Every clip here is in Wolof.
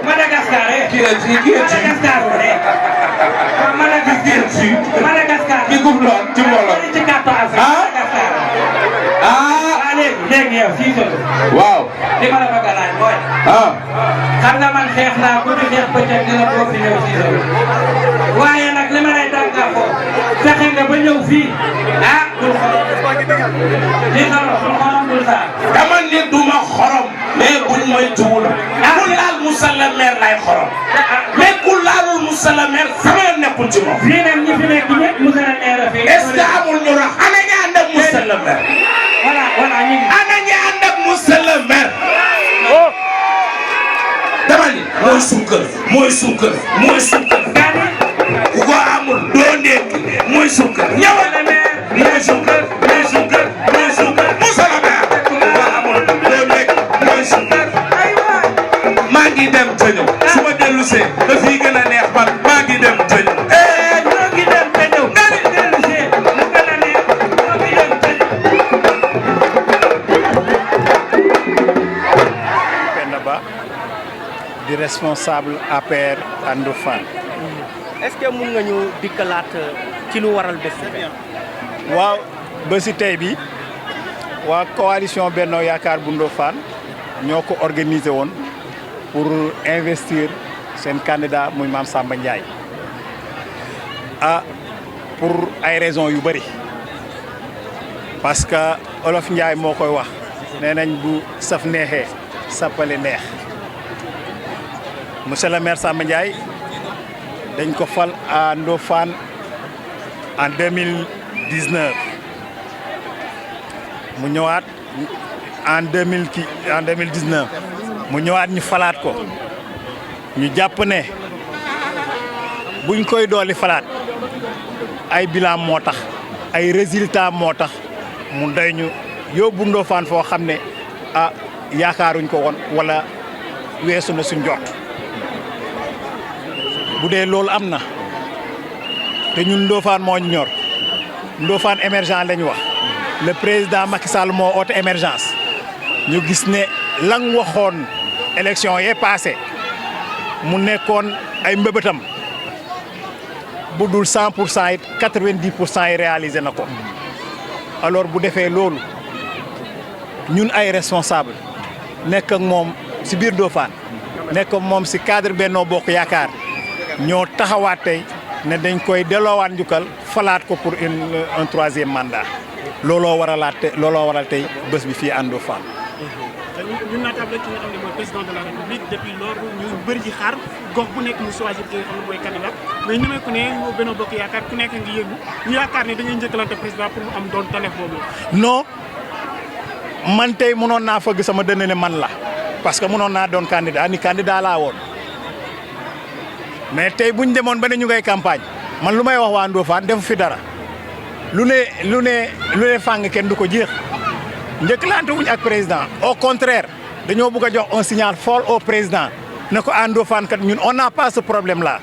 Madagascar ci Madagascar ki gub lool ci mbooloo ci carte Afrique Madagascar léegi yow fii solo waaw li ma la bëgg a laaj mooy xam nga man xeex naa bu di xeex bëccëg dina boo fi ñëw fii solo waaye nag li ma lay dànkafoo fexe nga ba ñëw fii bul xorom li xorom bul xorom bul saa dama ne duma xorom mais buñ mooy tuwul ku laal Moussa le maire lay xorom mais ku laalul Moussa le maire sama yoon nekkul ci moom fii nag ñi fi nekk ñëpp Moussa le maire la fii est-ce que amul ñu rax ana ñi ànd ak Moussa le maire voilà ñu ngi ana ñi ànd ak Moussa le maire dama ni mooy suukar mooy suukar mooy suukar ku ko amul doo ndékki mooy suukar ñëwal mooy suukar mooy suukar mooy suukar Moussa le maire ku ko amul doo ndékki mooy suukar maa ngi dem te ñëw su ma dellu see dafay gën a neex man maa ngi dem te ñëw ñoo ngi dem te ñëw dellu see mu gën a neex ñoo ngi dem te ñëw Ba di responsable APR à Ndofane. est-ce que mun nga ñu dikkalaat ci lu waral bés bi. waaw bési tey bi waa coalition Benno Yaakaar bu Ndofane ñoo ko organisé woon pour investir seen candidat muy Mame Samba Ndiaye pour ay raisons yu bëri parce que Olof Ndiaye moo koy wax nee nañ bu saf neexee sappale neex monsieur le maire Samba Ndiaye dañ ko fal à Ndofane en 2019 mu ñëwaat en 2019 mu ñëwaat ñu falaat ko ñu jàpp ne buñ koy dooli falaat ay bilan moo tax ay résultat moo tax mu doy ñu yóbbu Ndofane foo xam ne yaakaaruñ ko woon wala weesu na suñ jot bu dee loolu am na te ñun Ndofane moo ñu ñor Ndofane émergent lañ wax le président Macky Sall moo oote émergence ñu gis ne lang waxoon élection yee passé mu nekkoon ay mbëbëtam bu dul 100% it 90% yi réalisé na ko alors bu defee loolu ñun ay responsable nekk ak moom si biir Ndofane nekk ak moom si cadre Benno Bokk Yaakaar ñoo taxawaat tey ne dañ koy delloowaat njukkal falaat ko pour un troisième mandat looloo waral tey bés bi fii à Ndofane. ñu naatable ki nga xam ne mooy président de la république depuis loolu ñu bëri ci xaar gox bu nekk mu choisir ki nga xam ne mooy candidat mais ñu ku ne Benno Bokk Yaakaar ku nekk ngi yëngu ñu yaakaar ne dañuy njëkkalante président pour mu am doon taleef boobu. non man tey mënoon naa fëgg sama dënn ne man la parce que mënoon naa doon candidat laa woon mais tey buñ demoon ba ne ñu ngay campagne man lu may wax waa Ndofane defu fi dara lu ne fàng kenn du ko jeex njëkkalante wuñ ak président au contraire dañoo bëgg a jox un signal fort au président ne ko à Ndofane kat ñun on n'a pas ce problème là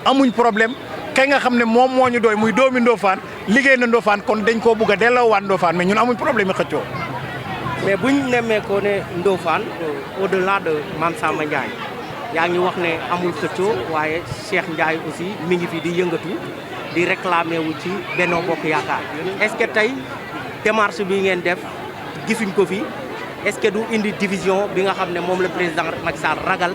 amuñ problème kay nga xam ne moom moo ñu doy muy doomi Ndofane liggéey na Ndofane kon dañ koo bëgg a delloowaat Ndofane mais ñun amuñ problème yi xëccoo. mais buñ nemmee ko ne Ndofane au delà de Mame Samba Ndiaye yaa ngi wax ne amul xëccoo waaye Cheikh Ndiaye aussi mi ngi fi di yëngatu di réclamer wu ci Benno Bokk Yaakaar est-ce que tey démarche bi ngeen def gisuñ ko fi est-ce que du indi division bi nga xam ne moom le président Macky Sall ragal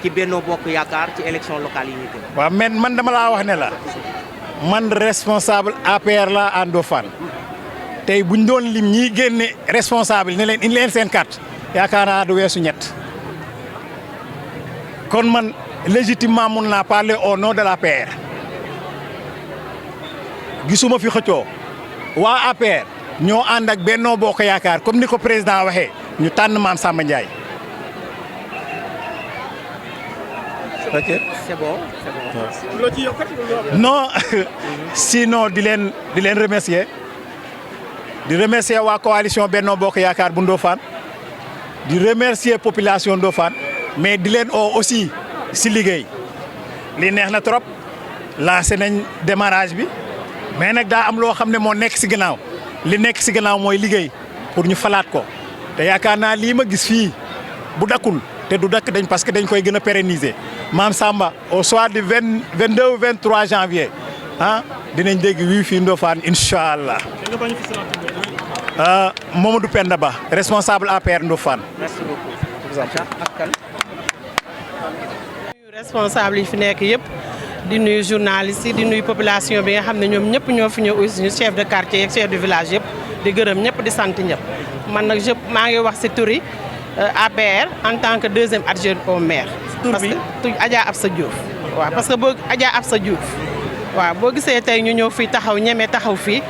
ci Benno Bokk Yaakaar ci élection locale yi ñu jëm. waaw mais man dama laa wax ne la man responsable APR la à Ndofane tey buñ doon lim ñiy génne responsable ne leen indi leen seen carte yaakaar naa du weesu ñett kon man légitimement mun naa parler au nom de l'APR gisuma fi xëccoo waa APR ñoo ànd ak Benno Bokk Yaakaar comme ni ko président waxee ñu tànn Mame Samba Ndiaye. ok c'est bon. loo ci yokkat non sinon di leen remercier di remercier waa coalition Benno Bokk Yaakaar bu Ndofane di remercier population Ndofane mais di leen oo aussi si liggéey li neex na trop lancé nañ démarrage bi mais nag daa am loo xam ne moo nekk si gannaaw li nekk si gannaaw mooy liggéey pour ñu falaat ko te yaakaar naa lii ma gis fii bu dakkul te du dakk dañ parce que dañ koy gën a pérenniser Mame Samba au soir du 22 ou 23 janvier ah dinañ dégg wii fii Ndofane incha allah. nga bañ a fi Mamadou Penda Ba responsable APR Ndofane. merci beaucoup. ak kan. responsable yi fi nekk yëpp di nuyu journalistes yi di nuyu population bi nga xam ne ñoom ñëpp ñoo fi ñëw aussi chef de quartier ak chef de village yëpp di gërëm ñëpp di sant ñëpp man nag maa ngi wax si turi APR en tant que deuxième adjoint au maire. parce que Adja Absa Diouf. waaw parce que boo Adja Absa Diouf waaw boo gisee tey ñu ñëw fii taxaw ñeme taxaw fii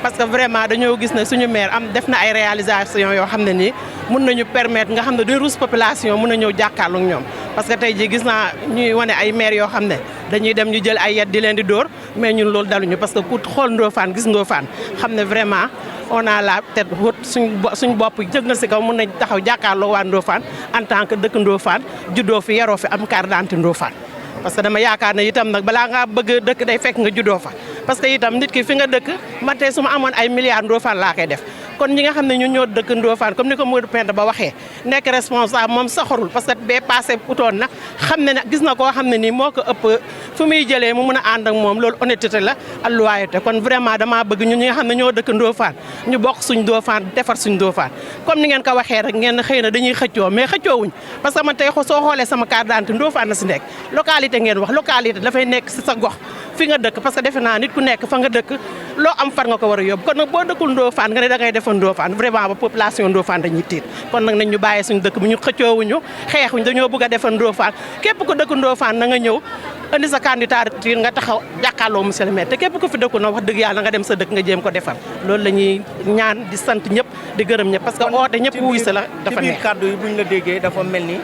parce que vraiment dañoo gis ne suñu maire def na ay réalisation yoo xam ne nii mun nañu permettre nga xam ne duñ ruus population mun na ñëw jàkkaarloo ak ñoom parce que tey jii gis naa ñuy wane ay maire yoo xam ne dañuy dem ñu jël ay yet di leen di dóor mais ñun loolu daluñu parce que ku xool Ndofane gis Ndofane xam ne vraiment on a la tête haute suñ bopp jëg na si kaw mun nañ taxaw jàkkaarloo waa Ndofane en tant que dëkk Ndofane juddoo fi yaroo fi am carte d'identité Ndofane parce que dama yaakaar ne itam nag balaa ngaa bëgg dëkk day fekk nga juddoo fa parce que itam nit ki fi nga dëkk man tey su ma amoon ay milliards Ndofane laa koy def kon ñi nga xam ne ñun ñoo dëkk Ndofane comme ni ko Modou Penda Ba waxee nekk responsable moom saxarul parce que bee passé utoon na xam ne gis na koo xam ne nii moo ko ëpp fu muy jëlee mu mun a ànd ak moom loolu honnêteté la ak loyauté kon vraiment damaa bëgg ñun ñi nga xam ne ñoo dëkk Ndofane ñu bokk suñ Ndofane defar suñ Ndofane comme ni ngeen ko waxee rek ngeen xëy na dañuy xëccoo mais xëccoowuñ parce que man tey soo xoolee sama carte d'identité Ndofane na si nekk localité ngeen wax localité dafay nekk si sa gox fi nga dëkk parce que defe naa nit ku nekk fa nga dëkk loo am far nga ko war a yóbbu kon nag boo dëkkul Ndofane nga ne da ngay defar Ndofane vraiment ba population Ndofane dañuy tiit kon nag nañ ñu bàyyee suñu dëkk bu ñu xëccoowuñu xeexuñ dañoo bëgg a defar Ndofane képp ku dëkk Ndofane na nga ñëw indi sa candidature nga taxaw jàkkaarloo monsieur le maire te képp ku fi dëkku na wax dëgg yàlla nga dem sa dëkk nga jéem ko defar loolu la ñuy ñaan di sant ñëpp di gërëm ñëpp parce que oote ñëpp wuy sa la dafa neex ci biir kàddu yi buñ la déggee dafa mel ni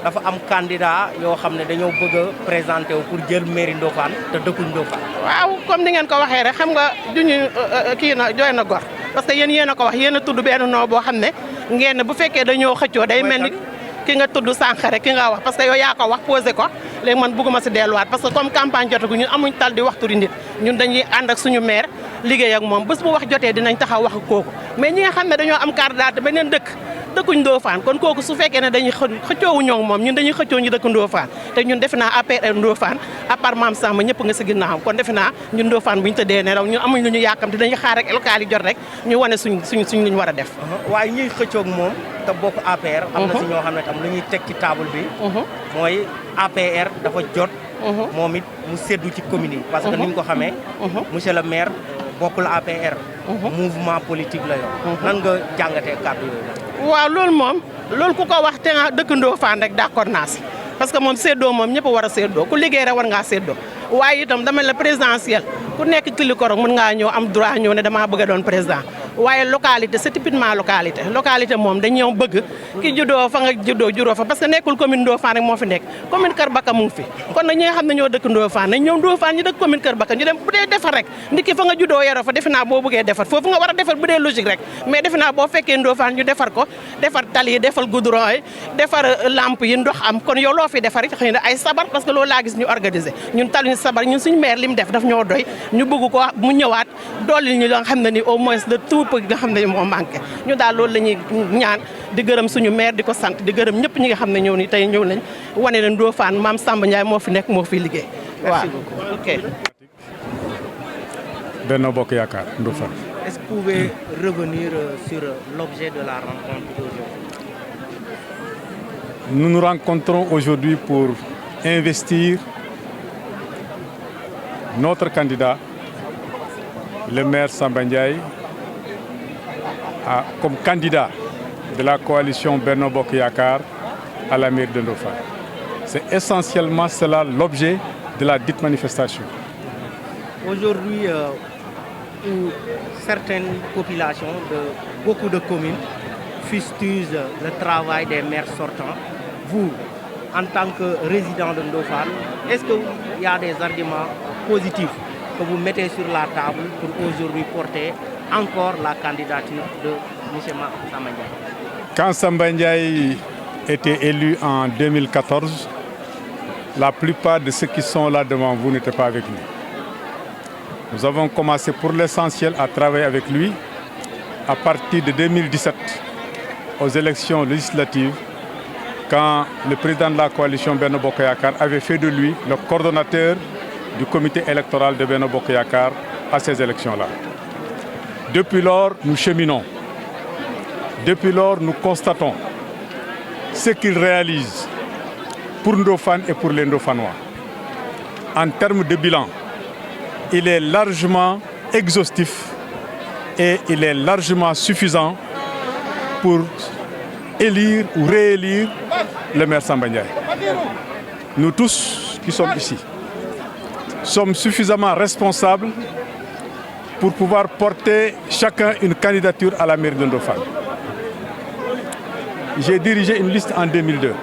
dafa am candidat yoo xam ne dañoo bëgg a présenté wu pour jël mairie Ndofane te dëkkuñ Ndofane. waaw comme ni ngeen ko waxee rek xam nga duñu kii na jooy na gor parce que yéen a ko wax yéen a tudd benn noo boo xam ne ngeen bu fekkee dañoo xëccoo day mel ni ki nga tudd sànq rek ki nga wax parce que yow yaa ko wax posé ko léegi man bëgguma si delluwaat parce que comme campagne jotagu ñun amuñ tal di wax turi nit ñun dañuy ànd ak suñu maire liggéey ak moom bés bu wax jotee dinañ taxaw wax ak kooku mais ñi nga xam ne dañoo am carte d'identité beneen dëkkuñ Ndofane kon kooku su fekkee ne dañuy xëccoowu ñoo moom ñun dañuy xëccoo ñu dëkk Ndofane te ñun defe naa APR Ndofane à part Mame Samba ñëpp nga si ginnaaw kon defe naa ñun Ndofane bu ñu tëddee nelaw ñun amuñ lu ñu yàkkamte dañuy xaar rek local yi jot rek ñu wane suñ lu ñu war a def waaye ñuy xëccoog moom te bokk APR am na si ñoo xam ne tam lu ñuy teg ci table bi mooy APR dafa jot moom it mu seddu ci commune yi parce que ni ñu ko xamee monsieur le maire bokkul APR mouvement politique la yor nan nga jàngatee kàddu yooyu waaw loolu ku ko wax te nga dëkk Ndofane rek d'accord naa si parce que moom séddoo moom ñëpp war a séddoo ku liggéey rek war ngaa séddoo waaye itam dama la présidentielle ku nekk Kilikoro mën ngaa ñëw am droit ñëw ne damaa bëgg a doon président waaye localité c'est typiquement localité moom dañoo bëgg ki juddoo fa nga juddoo fa parce que nekkul commune Ndofane rek moo fi nekk commune Kër Baka mu ngi fi kon nag ñi nga xam ne ñoo dëkk Ndofane nañ ñëw Ndofane ñu dëkk commune Kër Baka ñu dem bu dee defar rek nit ki fa nga juddoo yaroo fa defe naa boo bëggee defar foofu nga war a defar bu dee logique rek mais defe naa boo fekkee Ndofane ñu defar ko defar tali yi defar goudron yi defar lampe yi ndox am kon yow loo fi defar xëy na ay sabar parce que loolu laa gis ñu organiser ñun taluñu sabar ñun suñu maire li mu def daf ñoo doy ñu bëgg ko mu ñëwaat dolli ñu nga xam ne ni au moins de tout peu nga xam ne moo manqué ñu daal loolu la ñuy ñaan di gërëm suñu maire di ko sant di gërëm ñëpp ñi nga xam ne ñëw ni tey ñëw nañ wane leen Ndofane Mame Samba Ndiaye moo fi nekk moo fi liggéey waaw ok Benno Bokk Yaakaar Ndofane. Est-ce que vous pouvez revenir sur l'objet de la rencontre d'aujourd'hui? Nous nous rencontrons aujourd'hui pour investir notre candidat, le maire Samba Ndiaye, comme candidat de la coalition Benno Bokk Yaakaar à la mairie de Ndofane. C'est essentiellement cela l'objet de la dite manifestation. Aujourd'hui, où certaines populations de beaucoup de communes fustigent le travail des maires sortants, vous, en tant que résident de Ndofane, est-ce qu'il y a des arguments positifs que vous mettez sur la table pour aujourd'hui porter encore la candidature de M. Samba Ndiaye? Quand Samba Ndiaye était élu en 2014, la plupart de ceux qui sont là devant vous n'étaient pas avec lui. Nous avons commencé pour l'essentiel à travailler avec lui à partir de 2017 aux élections législatives, quand le président de la coalition Benno Bokk Yaakaar avait fait de lui le coordonnateur du comité électoral de Benno Bokk Yakaar à ces élections-là. Depuis lors, nous cheminons. Depuis lors, nous constatons ce qu'il réalise pour Ndofane et pour les Ndofanois. En termes de bilan, il est largement exhaustif et il est largement suffisant pour élire ou réélire le maire Samba Ndiaye. Nous tous qui sommes ici sommes suffisamment responsables pour pouvoir porter chacun une candidature à la mairie de Ndofane. J'ai dirigé une liste en 2002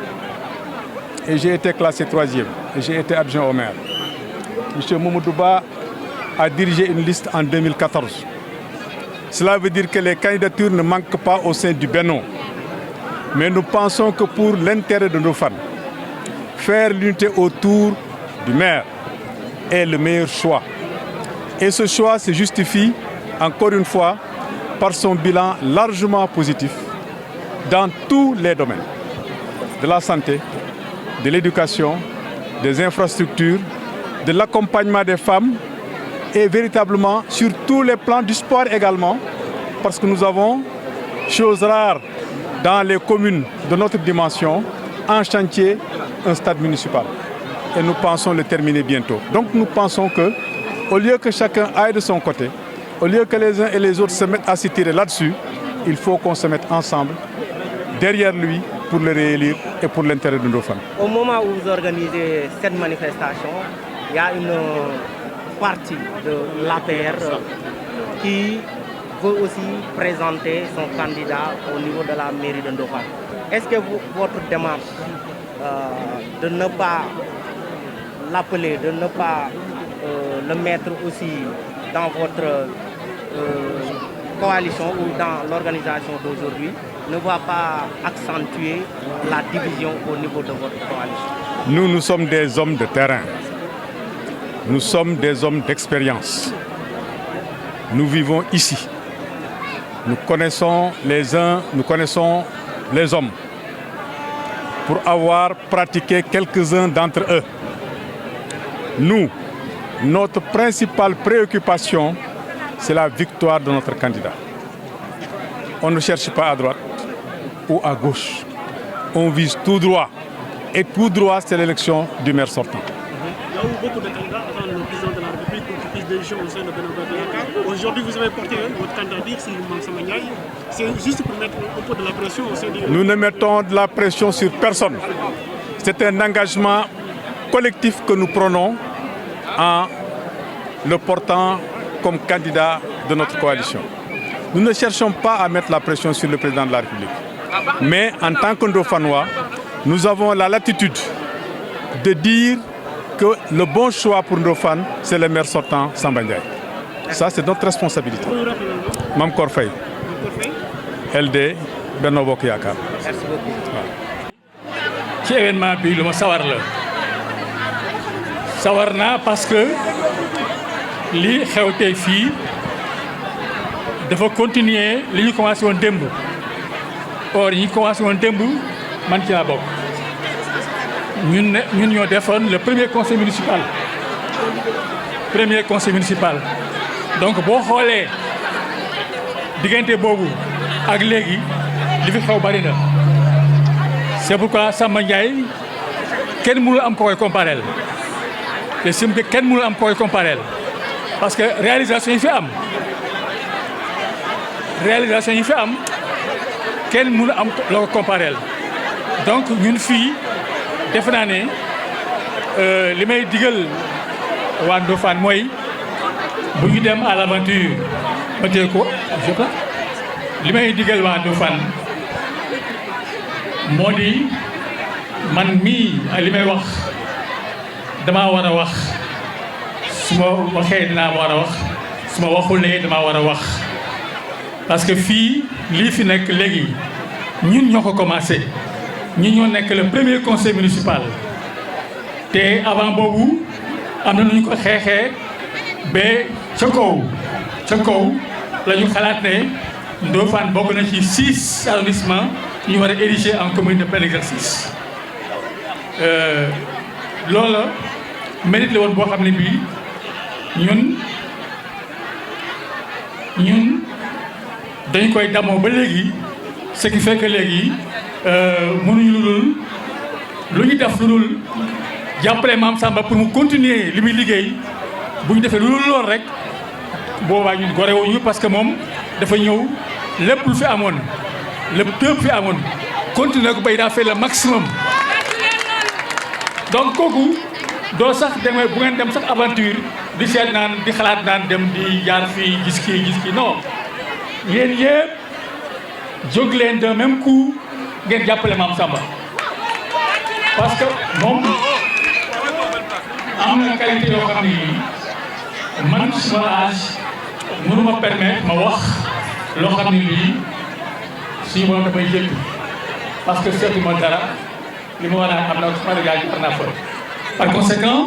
et j'ai été classé 3e et j'ai été adjoint au maire. M. Mamoudouba a dirigé une liste en 2014. Cela veut dire que les candidatures ne manquent pas au sein du Benno. Mais nous pensons que pour l'intérêt de Ndofane, faire l'unité autour du maire est le meilleur choix. Et ce choix se justifie, encore une fois, par son bilan largement positif dans tous les domaines. De la santé, de l'éducation, des infrastructures, de l'accompagnement des femmes et véritablement sur tous les plans du sport également, parce que nous avons, chose rare dans les communes de notre dimension, en chantier, un stade municipal. Et nous pensons le terminer bientôt. Donc nous pensons que, au lieu que chacun aille de son côté, au lieu que les uns et les autres se mettent à s'y tirer là-dessus, il faut qu'on se mette ensemble, derrière lui, pour le réélire et pour l'intérêt de nos femmes. Au moment où vous organisez cette manifestation, il y a une partie de l'APR qui veut aussi présenter son candidat au niveau de la mairie de Ndofane. Est-ce que votre démarche de ne pas l'appeler, de ne pas le mettre aussi dans votre coalition ou dans l'organisation d'aujourd'hui ne va pas accentuer la division au niveau de votre coalition? Nous sommes des hommes de terrain. Nous sommes des hommes d'expérience. Nous vivons ici. Nous connaissons les uns, nous connaissons les hommes. Pour avoir pratiqué quelques-uns d'entre eux. Nous, notre principale préoccupation, c'est la victoire de notre candidat. On ne cherche pas à droite ou à gauche. On vise tout droit. Et tout droit, c'est l'élection du maire sortant. Il y a eu beaucoup de candidats avant le président de la République pour qu'il puisse diriger au sein de Benno Bokk Yakaar. Aujourd'hui, vous avez porté votre candidature sur Mame Samba Ndiaye. C'est juste pour mettre un peu de la pression au sein du... Nous ne mettons de la pression sur personne. C'est un engagement collectif que nous prenons en le portant comme candidat de notre coalition. Nous ne cherchons pas à mettre la pression sur le président de la République. Mais en tant que Ndofanois, nous avons la latitude de dire que le bon choix pour Ndofane, c'est le maire sortant Samba Ndiaye. Ça, c'est notre responsabilité. Mame Kor Faye, LD, Benno Bokk Yakaar. Merci beaucoup. ci événement bi lu ma sawar la sawar naa parce que li xew tey fii dafa continuer li ñu commencé woon démb or yi ñu commencé woon démb man ci laa bokk ñun ñoo defoon le premier conseil municipal donc boo xoolee diggante boobu ak léegi li fi xew bari na c'est pourquoi Samba Ndiaye kenn mënul am ko koy compareel te sim que kenn mënul am ko koy compareel parce que réalisation yi fi am kenn mënul am la ko compareel donc ñun fii defe naa ne li may digal waa Ndofane mooy bu ñu dem à l'aventure ba tey ko je crois li may digal waa Ndofane moo di man mii li may wax damaa war a wax su ma waxee dinaa war a wax su ma waxulee damaa war a wax parce que fii lii fi nekk léegi ñun ñoo ko commencé ñun ñoo nekk le premier conseil municipal te avant boobu am na nu ñu ko xeexee ba ca kaw la ñu xalaat ne Ndofane bokk na ci 6 arrondissements ñu war a ériger en commune de plein exercice loola mérite la woon boo xam ne bii ñun dañ koy damoo ba léegi ce qui fait que léegi mënuñu lu ñu def lu dul jàppale Mame Samba pour mu continuer li muy liggéey bu ñu defee lu dul lool rek boobaa ñun gorewuñu parce que moom dafa ñëw lépp lu fi amoon lépp tëb fi amoon continuer ko bay daa fait le maximum. donc kooku doo sax demee bu ngeen dem sax aventure di seet naan di xalaat naan dem di jaar fii gis kii non yéen yëpp jóg leen de même coup ngeen jàppale Mame Samba parce que moom am na qualité yoo xam ne man suma âge mënuma permettre ma wax loo xam ne lii suñu borom damay jël parce que seetuma dara li ma war a am na suma dégâts yi par fa par conséquent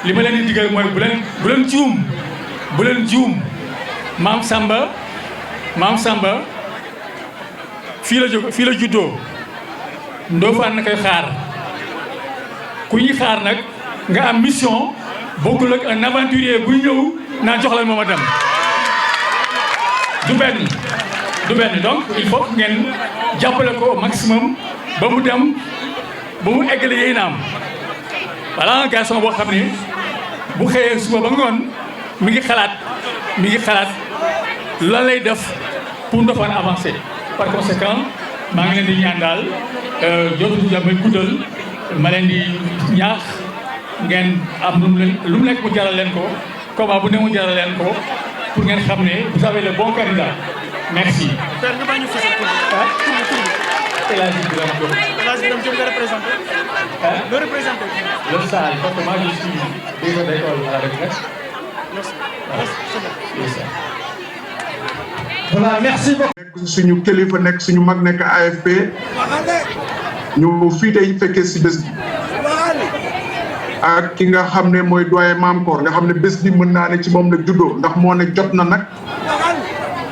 li ma leen di digal mooy bu leen juum Mame Samba fii la juddoo Ndofane na koy xaar ku ñuy xaar nag nga am mission bokkul ak un aventurier buy ñëw naa jox la ma dem du benn donc il faut ngeen jàppale ko au maximum ba mu dem ba mu eggale yéen am voilà garçon boo xam ne bu xëyee suba ba ngoon mi ngi xalaat lan lay def pour Ndofane avancer par conséquent maa ngi leen di ñaan daal jotu jamay guddal ma leen di ñaax ngeen am lu mu nekk mu jaral leen ko comment bu ne mu jaral leen ko pour ngeen xam ne vous avez le bon candidat merci. père nga bañ a fësal tur El Hadj Birame Diop. El Hadj Birame Diop nga représenté. nga représenté. le SAL parce que moi je suis directeur d'école à la retraite. merci. voilà merci beaucoup. nekk suñu kilifa nekk suñu mag nekk AFP ñu fii tey fekkee si bés bi ak ki nga xam ne mooy doyen Mame Cor nga xam ne bés bi mën naa ne ci moom la juddoo ndax moo ne jot na nag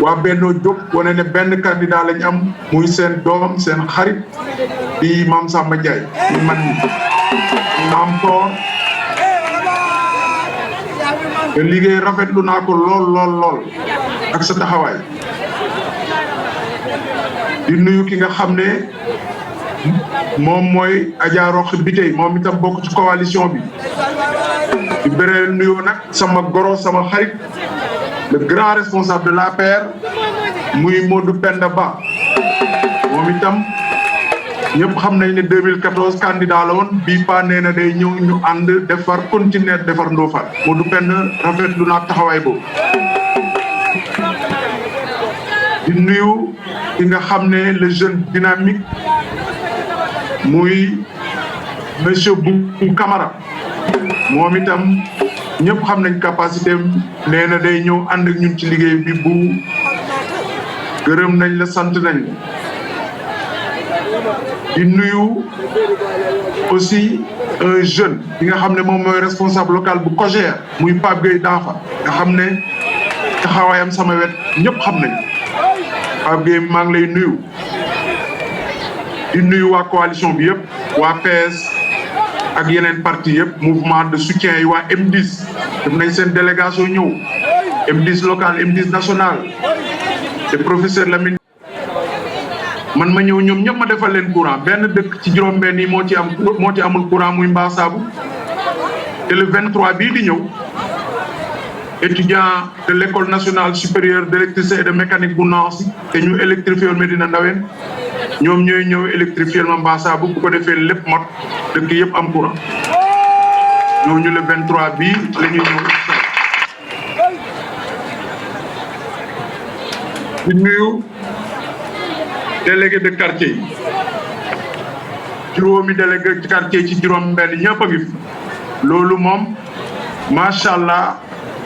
waa Benno jóg wane ne benn candidat lañ am muy seen doom seen xarit di Mame Samba Ndiaye ñu man Mame Cor te liggéey rafetlu naa ko lool ak sa taxawaay di nuyu ki nga xam ne moom mooy Adja Rox bi tey moom itam bokk ci coalition bi di bëreel nuyoo nag sama goro sama xarit le grand responsable de l'APR muy Modou Penda Ba moom itam ñëpp xam nañ ne 2014 candidat la woon bii pa nee na day ñëw ñu ànd defar continuer defar Ndofane Modou Penda rafetlu naa taxawaay boobu di nuyu ki nga xam ne le jeune dynamique muy monsieur Bou Camara moom itam ñëpp xam nañ capacité am nee na day ñëw ànd ak ñun ci liggéey bi bu gërëm nañ la sant nañ di nuyu aussi un jeune bi nga xam ne moom mooy responsable local bu COJER muy Pape Gueye Danfa nga xam ne taxawaayam sama wet ñëpp xam nañ Pape Gueye maa ngi lay nuyu di nuyu waa coalition bi yëpp waa PS ak yeneen parti yëpp mouvement de soutien yi waa M10 def nañ seen délégation ñëw M10 local M10 national te professeur Lamine man ma ñëw ñoom ñëpp ma defal leen courant benn dëkk ci juróom-benn yi moo ci amul courant muy Mbassabu te le 23 bii di ñëw étudiant de l'école nationale supérieure d'électricité et de mécanique bu Nancy te ñu électrifié Médina Ndawen ñoom ñooy ñëw électrifié ma Mbassabu bu ko defee lépp mot dëkk yëpp am courant ñooñu le 23 bii la ñuy ñëw di nuyu délégué de quartier yi juróomi délégué de quartier ci juróom-benn ñëpp a ngi fi loolu moom macha allah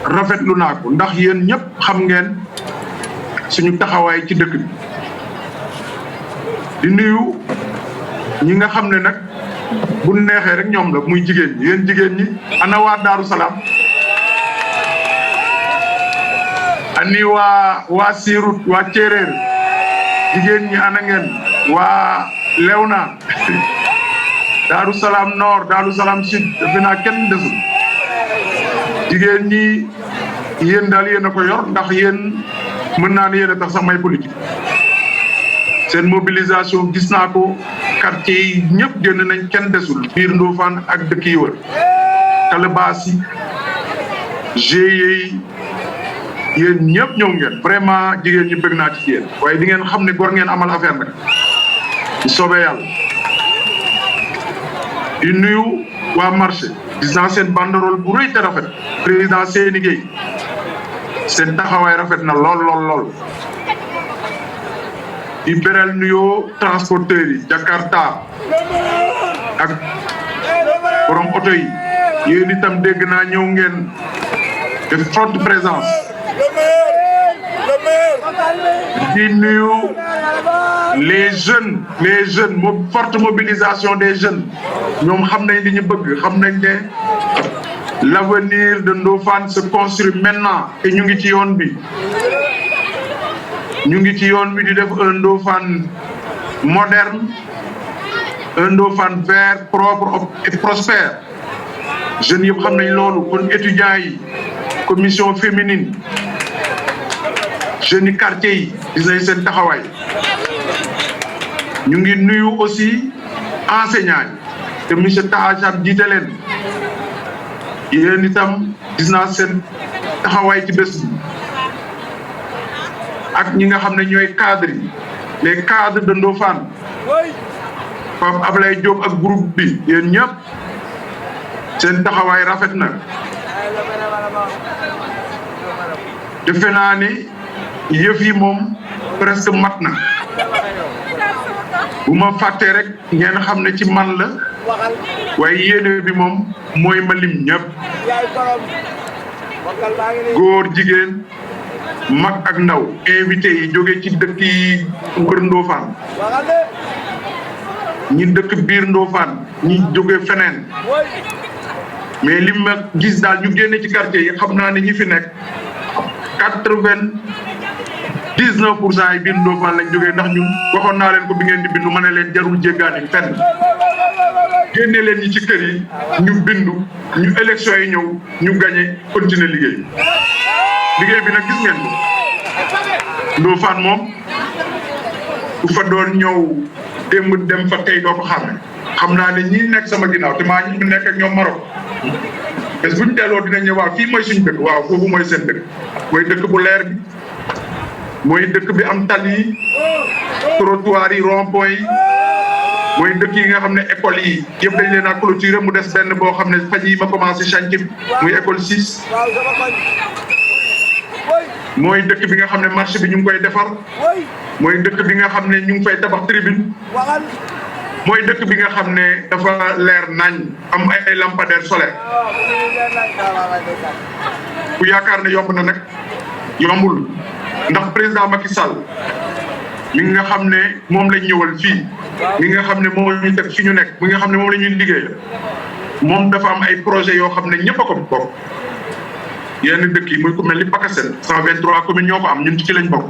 rafetlu naa ko ndax yéen ñëpp xam ngeen suñu taxawaay ci dëkk bi di nuyu ñi nga xam ne nag bu neexee rek ñoom la muy jigéen ñi yéen jigéen ñi ana waa Daaru Salaam ani waa Siirut waa Céeréer jigéen ñi ana ngeen waa Léona Daaru Salaam Nord Daaru Salaam Sud defe naa kenn desul jigéen ñi yéen daal yéen a ko yor ndax yéen mën naa ne yéen a tax sax may politique seen mobilisation gis naa ko quartier yi ñëpp génn nañ kenn desul biir Ndofane ak dëkk yi wër Calabas yi GIE yi yéen ñëpp ñëw ngeen vraiment jigéen ñi bëgg naa ci yéen waaye di ngeen xam ne gor ngeen amal affaire nag bu soobee yàlla di nuyu waa marché gis naa seen banderole bu rëy te rafet président Seyni Gueye seen taxawaay rafet na lool lool lool di beral nuyoo transporteurs yi Jakarta ak borom oto yi yéen itam dégg naa ñëw ngeen de forte présence di nuyu les jeunes forte mobilisation des jeunes ñoom xam nañ li ñu bëgg xam nañ ne l'avenir de Ndofane se construit maintenant te ñu ngi ci yoon bi di def un Ndofane moderne un Ndofane vert propre et prospère jeunes yëpp xam nañ loolu kon étudiants yi commission féminine jeunes yi quartier yi gis nañ seen taxawaay ñu ngi nuyu aussi enseignants yi te monsieur Tahacham jiite leen yéen itam gis naa seen taxawaay ci bés bi ak ñi nga xam ne ñooy cadres yi les cadres de Ndofane Pape Ablaye Diop ak groupe bi yéen ñëpp seen taxawaay rafet na defe naa ni yëf yi moom presque mat na bu ma fàttee rek ngeen xam ne ci man la waaye yéene bi moom mooy ma lim ñëpp góor jigéen mag ak ndaw invité yi jóge ci dëkk yi wër Ndofane ñi dëkk biir Ndofane ñi jóge feneen mais li ma gis daal ñu génne ci quartier yi xam naa ne ñi fi nekk 99% yi biir Ndofane lañ jógee ndax ñun waxoon naa leen ko bi ngeen di bindu ma ne leen jarul jéggaani fenn génne leen ñi ci kër yi ñu bindu ñu élection yi ñëw ñu gagné continuer liggéey bi nag gis ngeen ko Ndofane moom ku fa doon ñëw démb dem fa tey doo ko xam naa ne ñii nekk sama ginnaaw te maa ñu nekk ak ñoom Maroc bés bu ñu delloo dinañ ne waaw fii mooy suñu dëkk waaw foofu mooy seen dëkk mooy dëkk bu leer bi mooy dëkk bi am tali yi trottoir yi rond-point yi mooy dëkk yi nga xam ne école yi yëpp dañ leen a clôturer mu des benn boo xam ne fan yi ma commencé chantier muy école 6 mooy dëkk bi nga xam ne marché bi ñu ngi koy defar mooy dëkk bi nga xam ne ñu ngi fay tabax tribune mooy dëkk bi nga xam ne dafa leer nañ am ay lampadaire solaire ku yaakaar ne yomb na nag yombul ndax président Macky Sall mi nga xam ne moom lañ ñëwal fii mi nga xam ne moom la ñu teg fi ñu nekk mi nga xam ne moom la ñuy liggéey moom dafa am ay projet yoo xam ne ñëpp a ko bokk yenn dëkk yi muy ku mel ni Pakassène 123 communes ñoo ko am ñun ci lañ bokk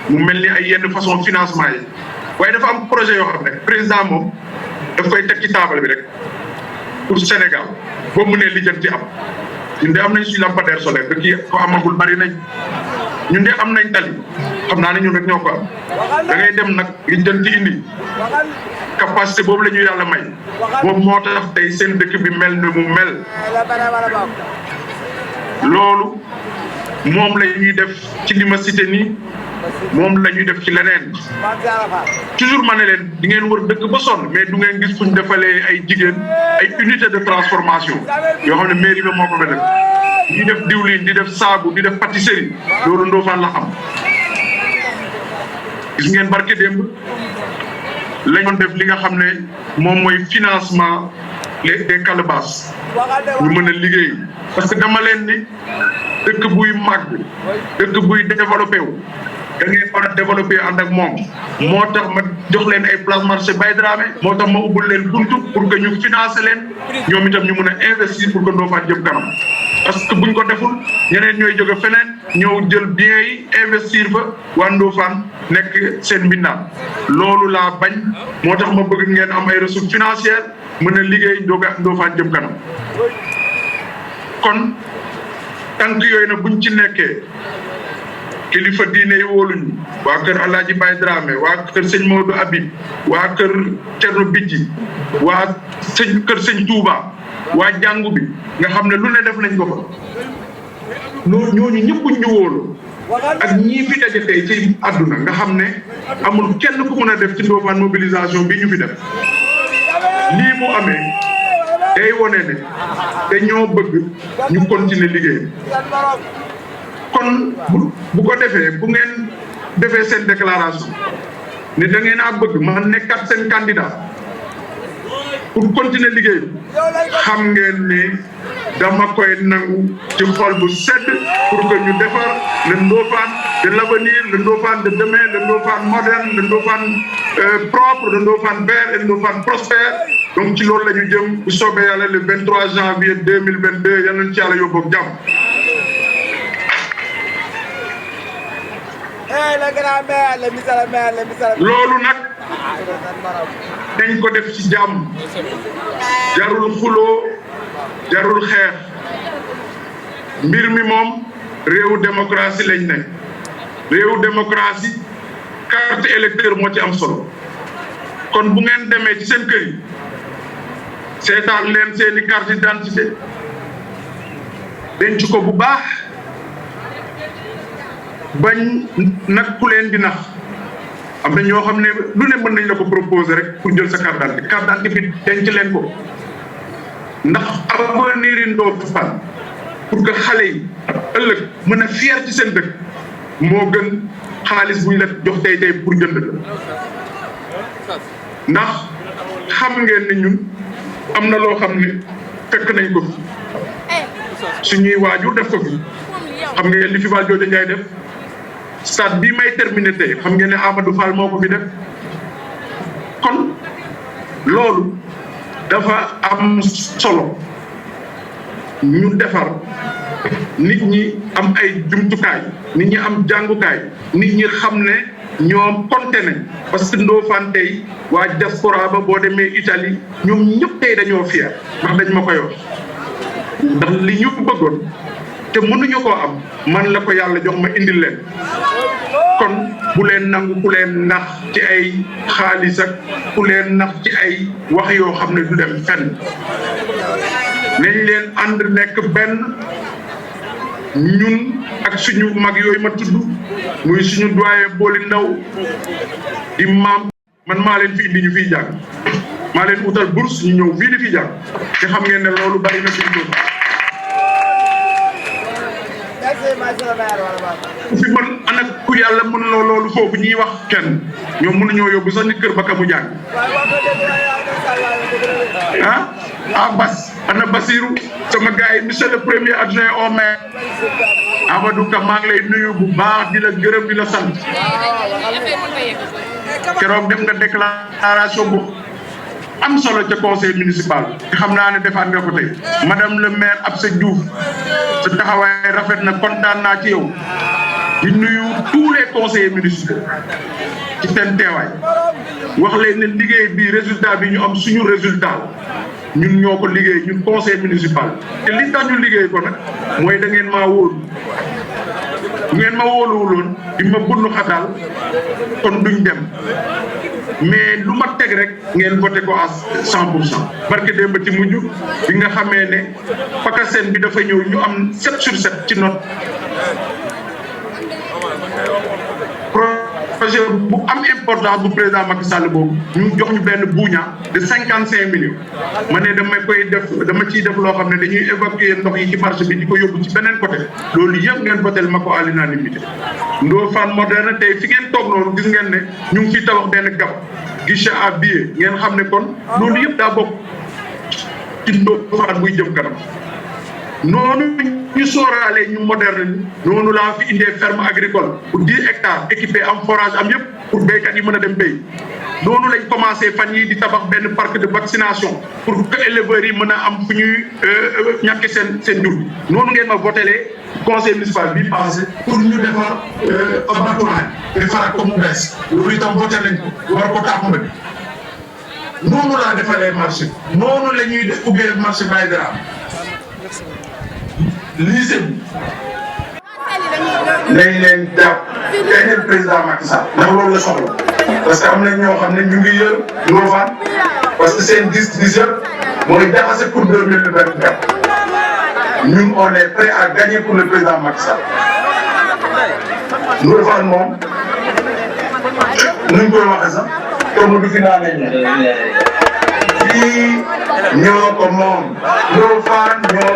mu mel ni ay yenn façon financement yi waaye dafa am projet yoo xam ne président moom daf koy teg ci table bi rek pour Sénégal boo mënee lijjanti am ñun de am nañ suñu lampadaire solaire dëkk yi ko amagul bari nañ ñun de am nañ tali xam naa ne ñun rek ñoo ko am da ngay dem nag lijjanti indi capacité boobu la ñu yàlla may boobu moo tax tey seen dëkk bi mel ni mu mel loolu moom la ñuy def ci li ma cité nii moom la ñuy def ci leneen toujours ma ne leen di ngeen wër dëkk ba sonn mais du ngeen gis fuñ defalee ay jigéen ay unité de transformation yoo xam ne mairie ba moo ko fa def di def diwlin di def saabu di def pâtisserie loolu Ndofane la xam gis ngeen barke démb la ñu def li nga xam ne moom mooy financement des calebasses ñu mën a liggéey parce que dama leen ni dëkk buy màgg dëkk buy développé wu da ngeen war a développé ànd ak moom moo tax ma jox leen ay place marché Baye Dramé moo tax ma ubbul leen buntu pour que ñu financer leen ñoom itam ñu mën a investir pour que Ndofane jëm kanam parce que buñ ko deful ñeneen ñooy jóge feneen ñëw jël biens yi investir fa waa Ndofane nekk seen mbindaan loolu laa bañ moo tax ma bëgg ngeen am ay ressources financières mën a liggéey Ndofane jëm kanam kon tànk yooyu nag buñ ci nekkee kilifa diine yi wóoluñu waa kër Alaaji Baye Dramé waa kër sëñ Maodo Habib waa kër Thierno Bidji waa kër sëñ Touba waa jàngu bi nga xam ne lu ne def nañ ko fa ñooñu ñëpp ñu wóolu ak ñii fi daje tey ci àdduna nga xam ne amul kenn ku mën a def ci Ndofane mobilisation bi ñu fi def lii mu amee day wone ne dañoo bëgg ñu continuer liggéey kon bu ko defee bu ngeen defee seen déclaration ne da ngeen a bëgg ma nekkat seen candidat pour continuer liggéey xam ngeen ne dama koy nangu ci xol bu sedd pour que ñu defar le Ndofane de l'avenir, le Ndofane de demain, le Ndofane moderne, le Ndofane propre, le Ndofane vert et le Ndofane prospère. Donc ci loolu la ñu jëm bu soobee yàlla le 23 janvier 2022 yal nañu ci yàlla yóbbu ak jàmm. loolu nag dañ ko def ci jàmm jarul xuloo jarul xeex mbir mi moom réewu démocratie lañ ne réewu démocratie carte électeur moo ci am solo kon bu ngeen demee ci seen kër yi seetaan leen seeni carte d'identité denc ko bu baax bañ nag ku leen di nax am na ñoo xam ne lu ne mën nañ la ko proposer rek pour jël sa carte d'identité bi denc leen ko ndax avenir yi Ndofane pour que xale yi ëllëg mën a fier ci seen dëkk moo gën xaalis buñ la jox tey pour jënd la ndax xam ngeen ne ñun am na loo xam ne fekk nañ ko fi suñuy waajur def ko fi xam ngeen li fi Valdiodio Ndiaye def stade bii may terminé tey xam ngeen ne Amadou Fall moo ko fi def kon loolu dafa am solo ñu defar nit ñi am ay jumtukaay nit ñi am jàngukaay nit ñi xam ne ñoom compté nañ parce que Ndofane tey waa diaspora ba boo demee Italie ñoom ñëpp tey dañoo fier ndax dañ ma koy wax ndax li ñu bëggoon te mënuñu koo am man la ko yàlla jox ma indil leen kon bu leen nangu ku leen nax ci ay xaalis ak ku leen nax ci ay wax yoo xam ne du dem fenn nañ leen ànd nekk benn ñun ak suñu mag yooyu ma tudd muy suñu doyen Booli Ndaw di maam man maa leen fi indi ñu fiy jàng maa leen utal bourse ñu ñëw fii di fi jàng te xam ngeen ne loolu bari na suñu doon ku fi mën ana ku yàlla mën loo loolu foofu ñuy wax kenn ñoom mënuñoo yóbbu sax nit kër ba ka mu jàng Bas ana Basirou sama gars yi monsieur le premier adjoint au maire Amadou Ka maa ngi lay nuyu bu baax di la gërëm di la sant keroog def nga déclaration bu am solo ca conseil municipal te xam naa ne defaat nga ko tey madame le maire Absa Diouf sa taxawaay rafet na kontaan naa ci yow di nuyu tous les conseillers municipaux ci seen teewaay wax leen ne liggéey bi résultat bi ñu am suñu résultat ñun ñoo ko liggéey ñun conseil municipal te li tax ñu liggéey ko nag mooy da ngeen maa wóolu bu ngeen ma wóoluwuloon di ma bundu xataal kon duñ dem mais lu ma teg rek ngeen voté ko à 100%. barke démb ci mujj bi nga xamee ne PACASEN bi dafa ñëw ñu am 7 sur 7 ci note projet bu am importance bu président Macky Sall boobu ñu jox ñu benn buuña de 55 millions ma ne dama ciy def loo xam ne dañuy évacuer ndox yi ci marché bi di ko yóbbu ci beneen côté loolu yëpp ngeen votel ma ko à l'unanimité Ndofane moderne tey fi ngeen toog noonu gis ngeen ne ñu ngi fiy tabax benn gab guichet à billet ngeen xam ne kon loolu yëpp daa bokk ci Ndofane buy jëm kanam noonu ñu sóoraale ñu moderne noonu laa fi indee ferme agricole pour 10 hectares équipé am forage am yëpp pour béykat yi mën a dem béy noonu lañ commencé fan yi di tabax benn parc de vaccination pour que éleveurs yi mën a am fu ñuy ñàkk seen jur bi noonu ngeen ma votelee conseil municipal bi passé pour ñu defar abattoir defaraat ko mu bees loolu itam voté nañ ko war ko tàmbali noonu laa defalee marché noonu la ñuy ubbee marché Baye Dara lycée bi nañ leen jàpp gañeel président Macky Sall ndax loolu la soxla parce que am na ñoo xam ne ñu ngi yër Ndofane parce que seen gis-gis yëpp mooy jaxase pour 2024 ñun on est prêt à gagner pour le président Macky Sall Ndofane moom nuñ koy waxee sax comme du fi naa ne fii ñoo ko moom Ndofane ñoo